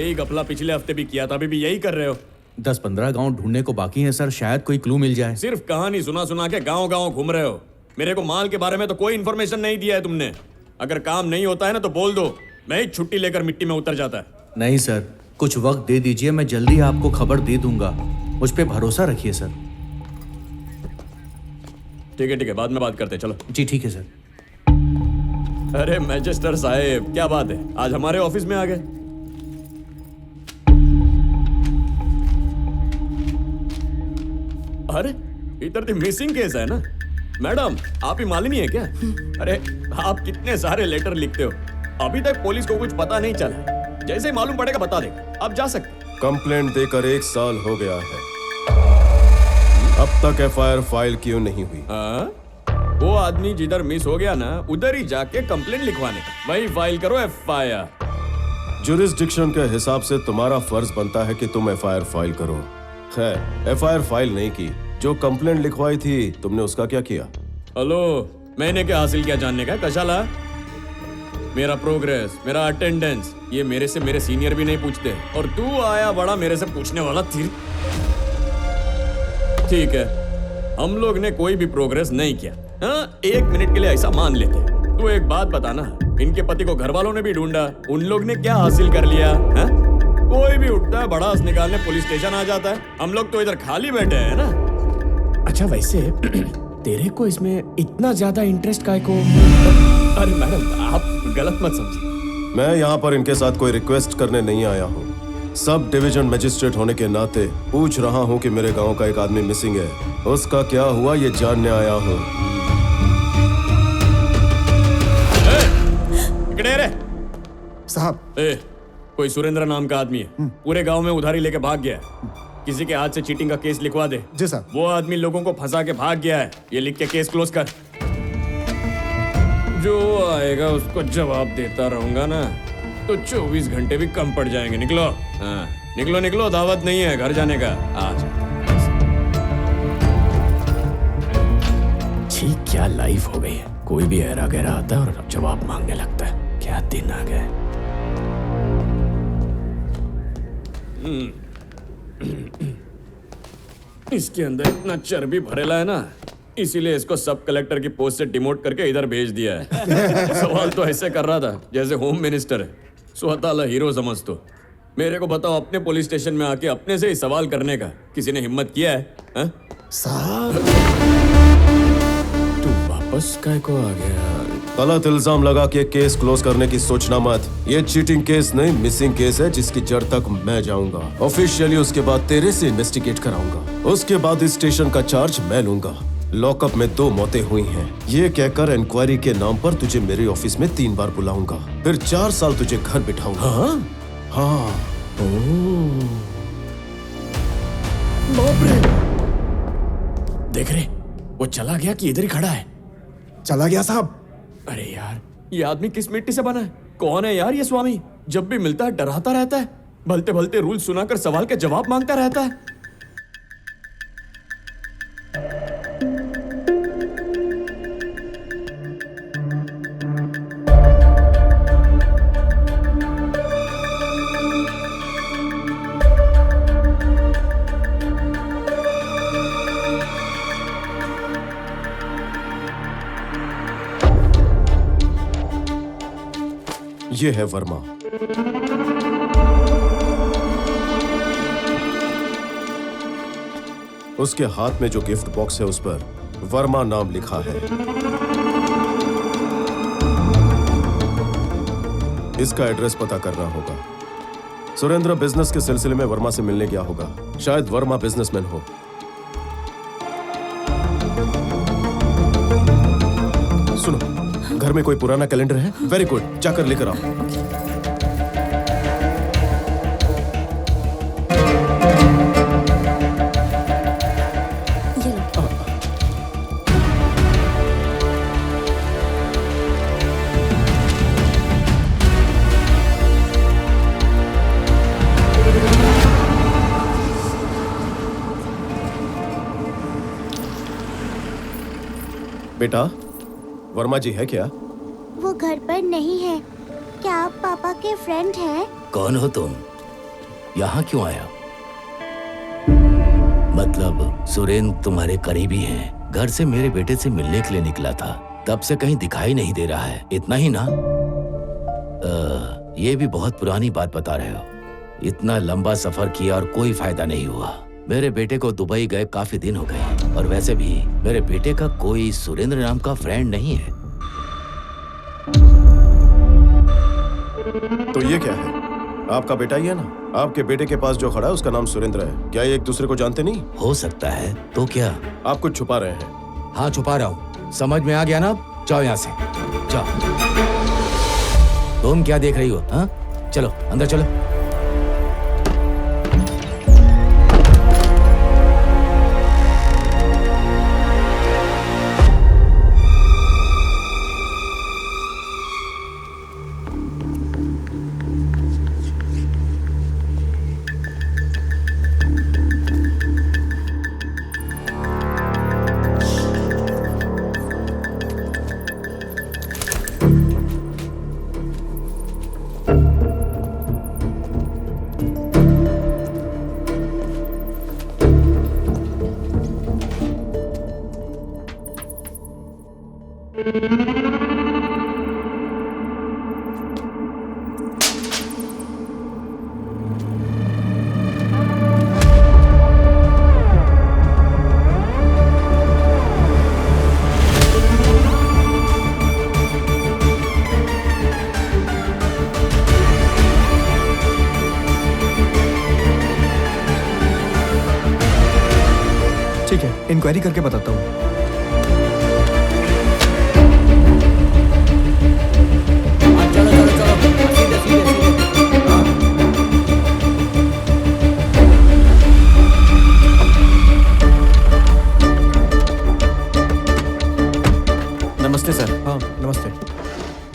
यही गफला पिछले हफ्ते भी किया था, अभी भी यही कर रहे हो। 10-15 गांव ढूंढने को बाकी है सर, शायद कोई क्लू मिल जाए। सिर्फ कहानी सुना सुना के गांव गांव घूम रहे हो। मेरे को माल के बारे में तो कोई इन्फॉर्मेशन नहीं दिया है तुमने। अगर काम नहीं होता है ना तो बोल दो, मैं ही छुट्टी लेकर मिट्टी में उतर जाता है। नहीं सर, कुछ वक्त दे दीजिए, मैं जल्दी आपको खबर दे दूंगा, मुझ पे भरोसा रखिए सर। ठीक है, बाद में बात करते हैं, चलो। जी ठीक है सर। अरे मैजिस्टर साहब, क्या बात है, आज हमारे ऑफिस में आ गए। अरे इधर तो मिसिंग केस है ना। मैडम, आप ही मालिनी है क्या? अरे आप कितने सारे लेटर लिखते हो, अभी तक पुलिस को कुछ पता नहीं चला। जैसे ही मालूम पड़ेगा बता देगा, आप जा सकते। कंप्लेंट देकर 1 साल हो गया है, अब तक एफआईआर फाइल क्यों नहीं हुई? वो आदमी जिधर मिस हो गया ना, उधर ही जाके कंप्लेंट लिखवाने का, वही फाइल करो एफआईआर। जुरिस्डिक्शन के हिसाब से तुम्हारा फर्ज बनता है कि तुम एफआईआर फाइल करो। खैर, एफआईआर फाइल नहीं की, जो कंप्लेंट लिखवाई थी तुमने उसका क्या किया? हेलो, मैंने क्या हासिल किया जानने का? कशाला? मेरा प्रोग्रेस, मेरा अटेंडेंस, ये मेरे से मेरे सीनियर भी नहीं पूछते, और तू आया बड़ा मेरे से पूछने वाला थी। ठीक है, हम लोग ने कोई भी प्रोग्रेस नहीं किया। हाँ, 1 मिनट के लिए ऐसा मान लेते। तू एक बात बताना, इनके पति को घर वालों ने भी ढूंढा, उन लोग ने क्या हासिल कर लिया? हाँ? कोई भी उठता है बड़ास निकालने पुलिस स्टेशन आ जाता है, हम लोग तो इधर खाली बैठे हैं ना। अच्छा वैसे तेरे को इसमें इतना ज्यादा इंटरेस्ट काहे को? अरे मैडम, आप गलत मत समझिए। मैं यहाँ पर इनके साथ कोई रिक्वेस्ट करने नहीं आया हूँ। सब डिवीजन मजिस्ट्रेट होने के नाते पूछ रहा हूँ कि मेरे गांव का एक आदमी मिसिंग है, उसका क्या हुआ ये जानने आया हूँ। साहब, कोई सुरेंद्र नाम का आदमी है, पूरे गांव में उधारी लेके भाग गया है। किसी के हाथ से चीटिंग का केस लिखवा दे। जी साहब। वो आदमी लोगों को फंसा के भाग गया है, ये लिख के केस क्लोज कर। जो आएगा उसको जवाब देता रहूंगा ना तो 24 घंटे भी कम पड़ जाएंगे। निकलो, हाँ, निकलो, दावत नहीं है घर जाने का। आज ठीक क्या लाइफ हो गई है, कोई भी ऐरा गहरा आता है और जवाब मांगने लगता है। क्या दिन आ गए। इसके अंदर इतना चर्बी भरेला है ना, इसीलिए इसको सब कलेक्टर की पोस्ट से डिमोट करके इधर भेज दिया है। सवाल तो ऐसे कर रहा था जैसे होम मिनिस्टर है, स्वतः हीरो समझ। तो मेरे को बताओ, अपने पुलिस स्टेशन में आके अपने से ही सवाल करने का किसी ने हिम्मत किया है? साहब, तू वापस काय को आ गया? गलत इल्जाम लगा के केस क्लोज करने की सोचना मत। ये चीटिंग केस नहीं, मिसिंग केस है, जिसकी जड़ तक मैं जाऊंगा ऑफिशियली। उसके बाद तेरे से इन्वेस्टिगेट कराऊंगा, उसके बाद इस स्टेशन का चार्ज मैं लूंगा। लॉकअप में 2 मौतें हुई हैं, ये कहकर इंक्वायरी के नाम पर तुझे मेरे ऑफिस में 3 बार बुलाऊंगा, फिर 4 साल तुझे घर बिठाऊंगा। हाँ। बाप रे, देख रहे वो चला गया कि इधर ही खड़ा है? चला गया साहब। अरे यार, ये आदमी किस मिट्टी से बना है? कौन है यार ये स्वामी? जब भी मिलता है डराता रहता है, भलते भलते रूल सुनाकर सवाल के जवाब मांगता रहता है। ये है वर्मा। उसके हाथ में जो गिफ्ट बॉक्स है उस पर वर्मा नाम लिखा है। इसका एड्रेस पता करना होगा। सुरेंद्र बिजनेस के सिलसिले में वर्मा से मिलने गया होगा, शायद वर्मा बिजनेसमैन हो। सुनो, घर में कोई पुराना कैलेंडर है? वेरी गुड, जाकर लेकर आओ। बेटा, वर्मा जी है क्या? वो घर पर नहीं है। क्या आप पापा के फ्रेंड हैं? कौन हो तुम? यहाँ क्यों आया? मतलब सुरेंद्र तुम्हारे करीबी हैं। घर से मेरे बेटे से मिलने के लिए निकला था, तब से कहीं दिखाई नहीं दे रहा है। इतना ही ना? ये भी बहुत पुरानी बात बता रहे हो। इतना लंबा सफर किया और कोई फायदा नहीं हुआ। मेरे बेटे को दुबई गए काफी दिन हो गए, और वैसे भी मेरे बेटे का कोई सुरेंद्र नाम का फ्रेंड नहीं है। तो ये क्या है? आपका बेटा ही है ना? आपके बेटे के पास जो खड़ा है उसका नाम सुरेंद्र है। क्या ये एक दूसरे को जानते नहीं? हो सकता है। तो क्या आप कुछ छुपा रहे हैं? हाँ, छुपा रहा हूँ। समझ में आ गया ना? जाओ यहाँ से, जाओ। तुम क्या देख रही हो? हाँ, चलो अंदर चलो। ठीक है, इंक्वायरी करके बताता हूँ। चलो चलो चलो, सीधे सीधे सीधे। हाँ। नमस्ते सर। हाँ नमस्ते।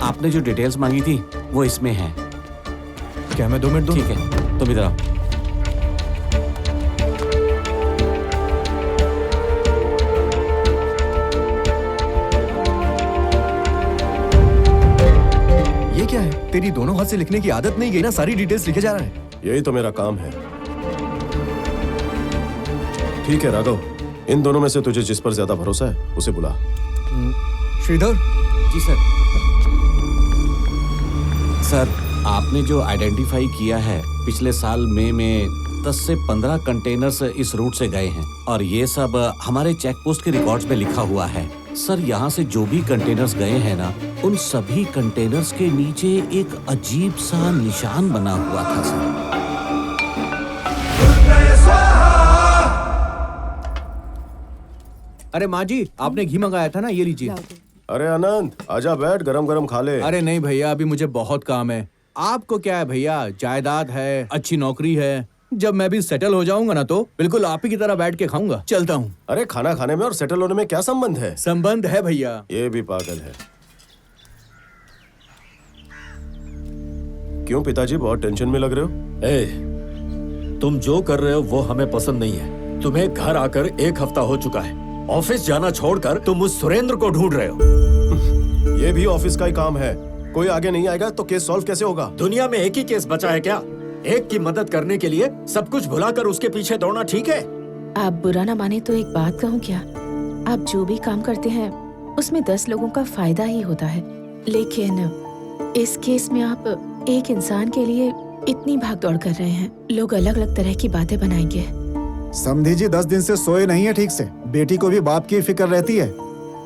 आपने जो डिटेल्स मांगी थी वो इसमें है। क्या मैं 2 मिनट दूँ? ठीक है, तुम इधर आओ। ये क्या है? तेरी दोनों हाथ से लिखने की आदत नहीं गई ना? सारी डिटेल्स लिखे जा रहा है। यही तो मेरा काम है। ठीक है राघव, इन दोनों में से तुझे जिस पर ज्यादा भरोसा है उसे बुला। श्रीधर। जी सर। सर, आपने जो आइडेंटिफाई किया है, पिछले साल मई में 10 से 15 कंटेनर्स इस रूट से गए हैं, और ये सब हमारे चेक पोस्ट के रिकॉर्ड्स में लिखा हुआ है। सर, यहाँ से जो भी कंटेनर्स गए हैं ना, उन सभी कंटेनर्स के नीचे एक अजीब सा निशान बना हुआ था सर। अरे माँ जी, आपने घी मंगाया था ना, ये लीजिए। अरे आनंद, आजा बैठ, गरम गरम खा ले। अरे नहीं भैया, अभी मुझे बहुत काम है। आपको क्या है भैया, जायदाद है, अच्छी नौकरी है। जब मैं भी सेटल हो जाऊंगा ना तो बिल्कुल आप ही की तरह बैठ के खाऊंगा। चलता हूँ। अरे खाना खाने में और सेटल होने में क्या संबंध है? संबंध है भैया। ये भी पागल है। क्यों पिताजी, बहुत टेंशन में लग रहे हो? तुम जो कर रहे हो वो हमें पसंद नहीं है। तुम्हें घर आकर 1 हफ्ता हो चुका है। ऑफिस जाना छोड़कर तुम उस सुरेंद्र को ढूंढ रहे हो। ये भी ऑफिस का ही काम है। कोई आगे नहीं आएगा तो केस सॉल्व कैसे होगा? दुनिया में एक ही केस बचा है क्या? एक की मदद करने के लिए सब कुछ भुलाकर उसके पीछे दौड़ना ठीक है? आप बुरा ना माने तो एक बात कहूँ क्या? आप जो भी काम करते हैं उसमें 10 लोगों का फायदा ही होता है, लेकिन इस केस में आप एक इंसान के लिए इतनी भाग दौड़ कर रहे हैं। लोग अलग अलग तरह की बातें बनाएंगे। समधी जी 10 दिन से सोए नहीं है ठीक से। बेटी को भी बाप की फिक्र रहती है।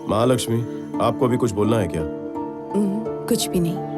महालक्ष्मी, आपको भी कुछ बोलना है क्या? कुछ भी नहीं।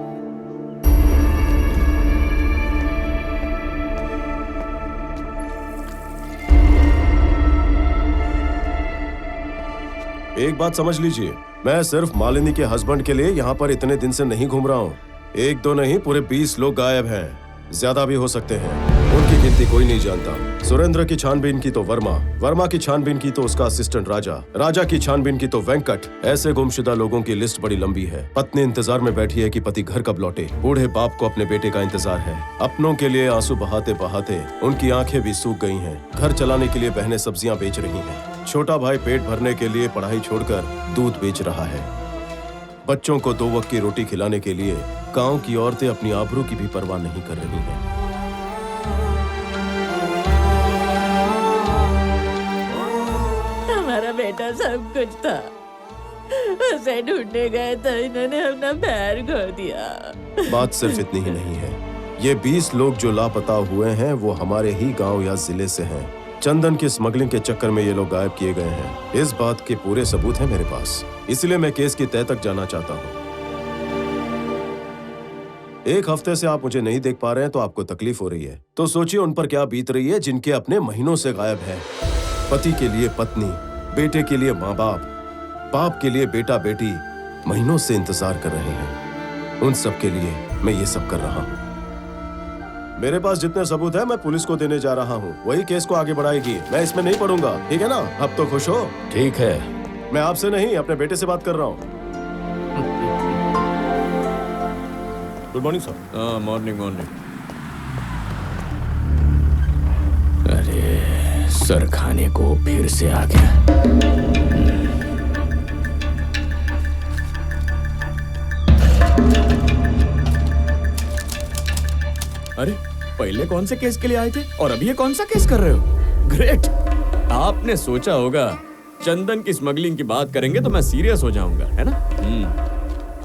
एक बात समझ लीजिए, मैं सिर्फ मालिनी के हस्बैंड के लिए यहाँ पर इतने दिन से नहीं घूम रहा हूँ। 1-2 नहीं, पूरे 20 लोग गायब हैं। ज्यादा भी हो सकते हैं, उनकी गिनती कोई नहीं जानता। सुरेंद्र की छानबीन की तो वर्मा, वर्मा की छानबीन की तो उसका असिस्टेंट राजा, राजा की छानबीन की तो वेंकट। ऐसे गुमशुदा लोगों की लिस्ट बड़ी लंबी है। पत्नी इंतजार में बैठी है कि पति घर कब लौटे। बूढ़े बाप को अपने बेटे का इंतजार है। अपनों के लिए आंसू बहाते बहाते उनकी आंखें भी सूख गई हैं। घर चलाने के लिए बहनें सब्जियां बेच रही हैं। छोटा भाई पेट भरने के लिए पढ़ाई छोड़कर दूध बेच रहा है। बच्चों को 2 वक्त की रोटी खिलाने के लिए गांव की औरतें अपनी आबरू की भी परवाह नहीं कर रही हैं। मेरा बेटा सब कुछ था। उसे ढूंढने गए तो इन्होंने अपना पैर खो दिया। बात सिर्फ इतनी ही नहीं है, ये 20 लोग जो लापता हुए हैं वो हमारे ही गांव या जिले से हैं। चंदन की स्मगलिंग के चक्कर में ये लोग गायब किए गए हैं। इस बात के पूरे सबूत हैं मेरे पास, इसलिए मैं केस की तह तक जाना चाहता हूँ। 1 हफ्ते से आप मुझे नहीं देख पा रहे हैं तो आपको तकलीफ हो रही है, तो सोचिए उन पर क्या बीत रही है जिनके अपने महीनों से गायब है। पति के लिए पत्नी, बेटे के लिए माँ बाप, बाप के लिए बेटा बेटी महीनों से इंतजार कर रहे हैं। उन सब के लिए मैं ये सब कर रहा हूँ। मेरे पास जितने सबूत है मैं पुलिस को देने जा रहा हूँ, वही केस को आगे बढ़ाएगी। मैं इसमें नहीं पढ़ूंगा, ठीक है ना? अब तो खुश हो? ठीक है। मैं आपसे नहीं अपने बेटे से बात कर रहा हूँ। Good morning sir. हाँ, मॉर्निंग मॉर्निंग। अरे सर खाने को फिर से आ गया। अरे पहले कौन से केस के लिए आए थे और अभी ये कौन सा केस कर रहे हो? ग्रेट। आपने सोचा होगा चंदन की स्मगलिंग की बात करेंगे तो मैं सीरियस हो जाऊंगा, है ना?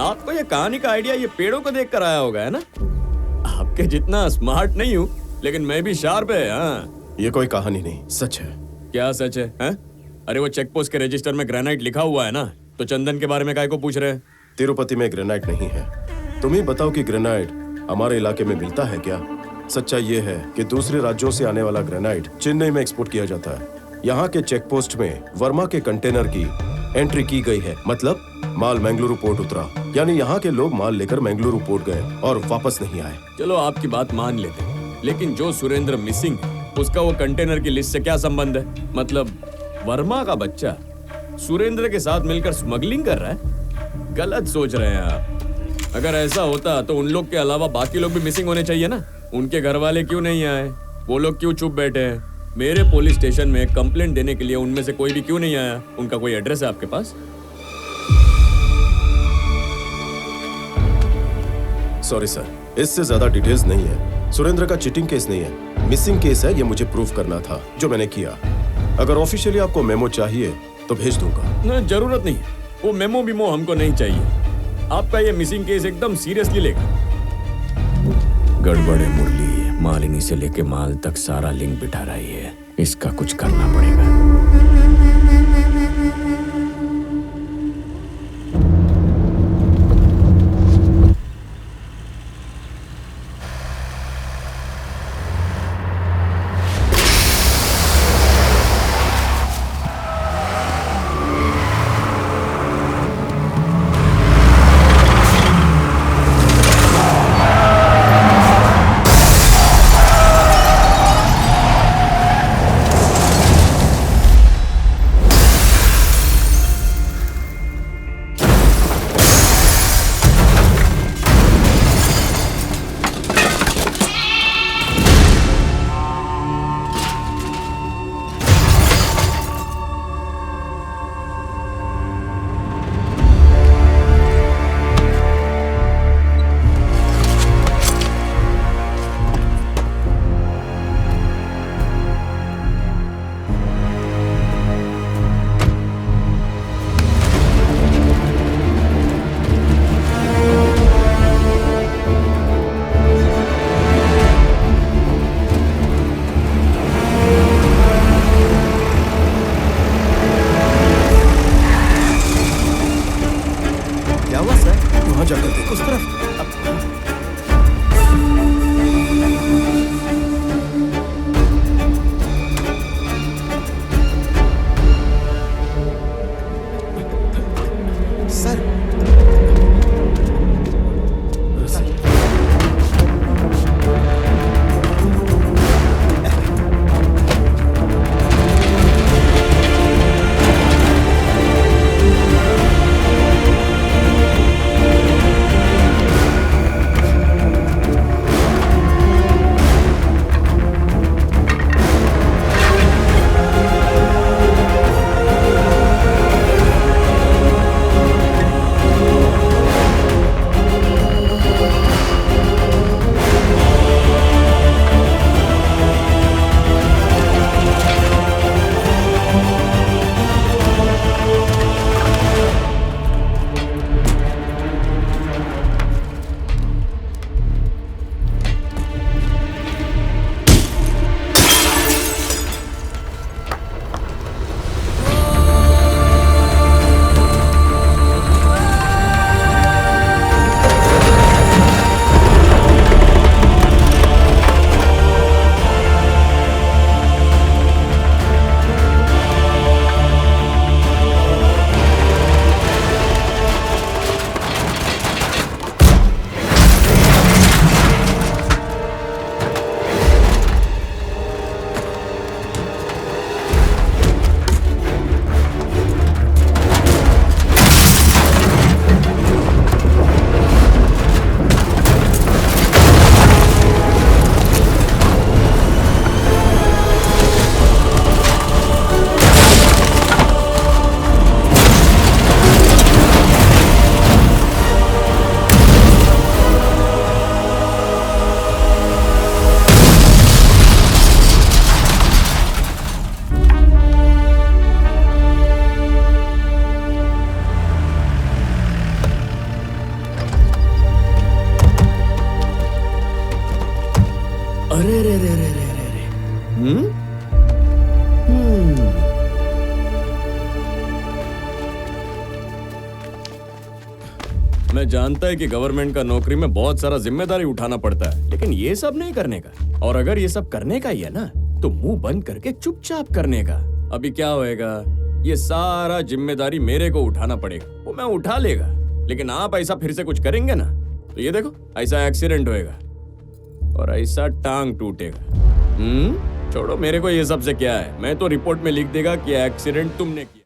आपको ये कहानी का आइडिया ये पेड़ों को देख कर आया होगा, है ना? आपके जितना स्मार्ट नहीं हूँ लेकिन मैं भी शार्प है। हाँ, ये कोई कहानी नहीं, सच है। क्या सच है? अरे वो चेक पोस्ट के रजिस्टर में ग्रेनाइट लिखा हुआ है ना, तो चंदन के बारे में काहे को पूछ रहे हैं? तिरुपति में ग्रेनाइट नहीं है। तुम ही बताओ कि ग्रेनाइट हमारे इलाके में मिलता है क्या? सच्चाई ये है कि दूसरे राज्यों से आने वाला ग्रेनाइट चेन्नई में एक्सपोर्ट किया जाता है। यहाँ के चेक पोस्ट में वर्मा के कंटेनर की एंट्री की गई है, मतलब माल मंगलुरु पोर्ट उतरा, यानी यहाँ के लोग माल लेकर मंगलुरु पोर्ट गए और वापस नहीं आए। चलो आपकी बात मान लेते हैं, लेकिन जो सुरेंद्र मिसिंग है उसका वो कंटेनर की लिस्ट से क्या संबंध है? मतलब वर्मा का बच्चा सुरेंद्र के साथ मिलकर स्मगलिंग कर रहा है? गलत सोच रहे हैं आप। अगर ऐसा होता तो उन लोग के अलावा बाकी लोग भी मिसिंग होने चाहिए ना। उनके घर वाले क्यों नहीं आए? वो लोग क्यों चुप बैठे हैं? मेरे पुलिस स्टेशन में कंप्लेंट देने के लिए उनमें से कोई भी क्यों नहीं आया? उनका कोई एड्रेस है आपके पास? सॉरी सर, इससे ज्यादा डिटेल्स नहीं है। सुरेंद्र का चीटिंग केस नहीं है, मिसिंग केस है। ये मुझे प्रूव करना था, जो मैंने किया। अगर ऑफिशियली आपको मेमो चाहिए तो भेज दूंगा। नहीं, जरूरत नहीं। वो मेमो बीमो हमको नहीं चाहिए। आपका ये मिसिंग केस एकदम सीरियसली लेगा। गड़बड़ है मुरली, मालिनी से लेके माल तक सारा लिंक बिठा रही है। इसका कुछ करना पड़ेगा। मैं जानता है कि गवर्नमेंट का नौकरी में बहुत सारा जिम्मेदारी उठाना पड़ता है, लेकिन ये सब नहीं करने का। और अगर ये सब करने का ही है ना, तो मुंह बंद करके चुपचाप करने का। अभी क्या होएगा, ये सारा जिम्मेदारी मेरे को उठाना पड़ेगा, वो मैं उठा लेगा। लेकिन आप ऐसा फिर से कुछ करेंगे ना, तो ये देखो ऐसा एक्सीडेंट होएगा और ऐसा टांग टूटेगा। छोड़ो, मेरे को ये सब से क्या है, मैं तो रिपोर्ट में लिख देगा कि एक्सीडेंट तुमने किया।